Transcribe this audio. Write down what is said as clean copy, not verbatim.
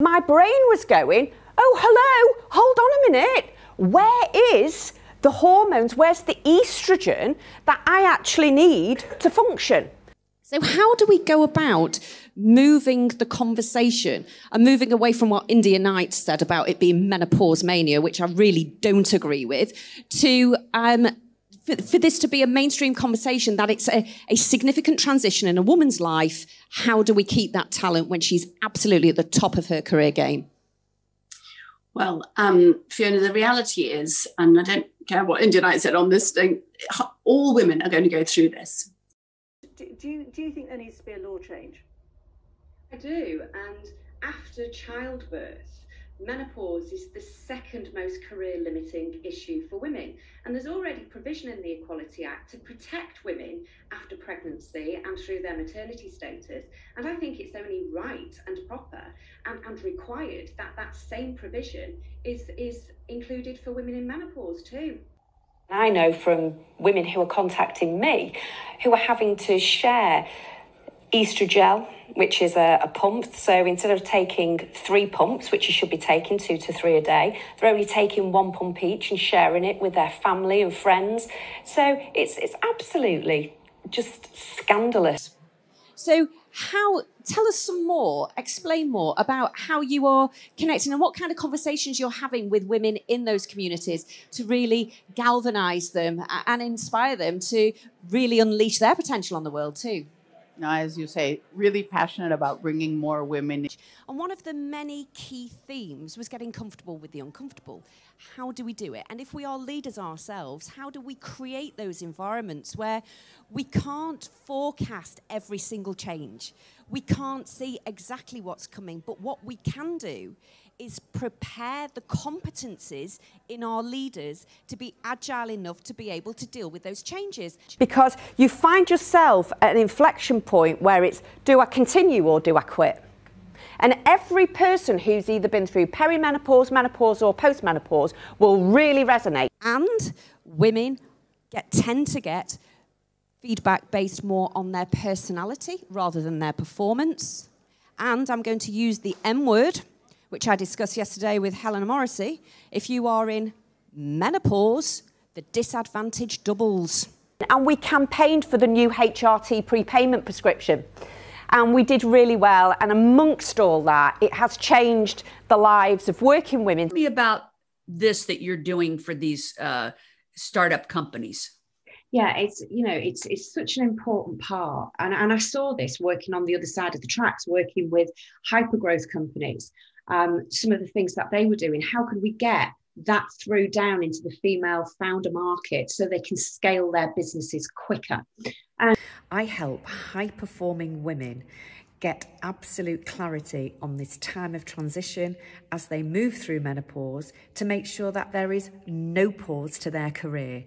My brain was going, oh, hello, hold on a minute. Where is the hormones? Where's the estrogen that I actually need to function? So how do we go about moving the conversation and moving away from what India Knight said about it being menopause mania, which I really don't agree with, to for this to be a mainstream conversation, that it's a significant transition in a woman's life? How do we keep that talent when she's absolutely at the top of her career game? Well, Fiona, the reality is, and I don't care what India Knight said on this thing, all women are going to go through this. Do you think there needs to be a law change? I do, and after childbirth, menopause is the second most career-limiting issue for women. And there's already provision in the Equality Act to protect women after pregnancy and through their maternity status. And I think it's only right and proper and required that that same provision is included for women in menopause too. I know from women who are contacting me who are having to share Estrogel, which is a pump. So instead of taking 3 pumps, which you should be taking 2 to 3 a day, they're only taking 1 pump each and sharing it with their family and friends. So it's absolutely just scandalous. So tell us some more, explain more about how you are connecting and what kind of conversations you're having with women in those communities to really galvanise them and inspire them to really unleash their potential on the world too. Now, as you say, really passionate about bringing more women in. And one of the many key themes was getting comfortable with the uncomfortable. How do we do it? And if we are leaders ourselves, how do we create those environments where we can't forecast every single change? We can't see exactly what's coming, but what we can do is prepare the competencies in our leaders to be agile enough to be able to deal with those changes. Because you find yourself at an inflection point where it's, do I continue or do I quit? And every person who's either been through perimenopause, menopause or postmenopause will really resonate. And women tend to get feedback based more on their personality rather than their performance. And I'm going to use the M word, which I discussed yesterday with Helena Morrissey. If you are in menopause, the disadvantage doubles. And we campaigned for the new HRT prepayment prescription. And we did really well. And amongst all that, it has changed the lives of working women. Tell me about this that you're doing for these startup companies. Yeah, it's such an important part. And I saw this working on the other side of the tracks, working with hypergrowth companies. Some of the things that they were doing, how could we get that through down into the female founder market so they can scale their businesses quicker? And I help high-performing women get absolute clarity on this time of transition as they move through menopause to make sure that there is no pause to their career.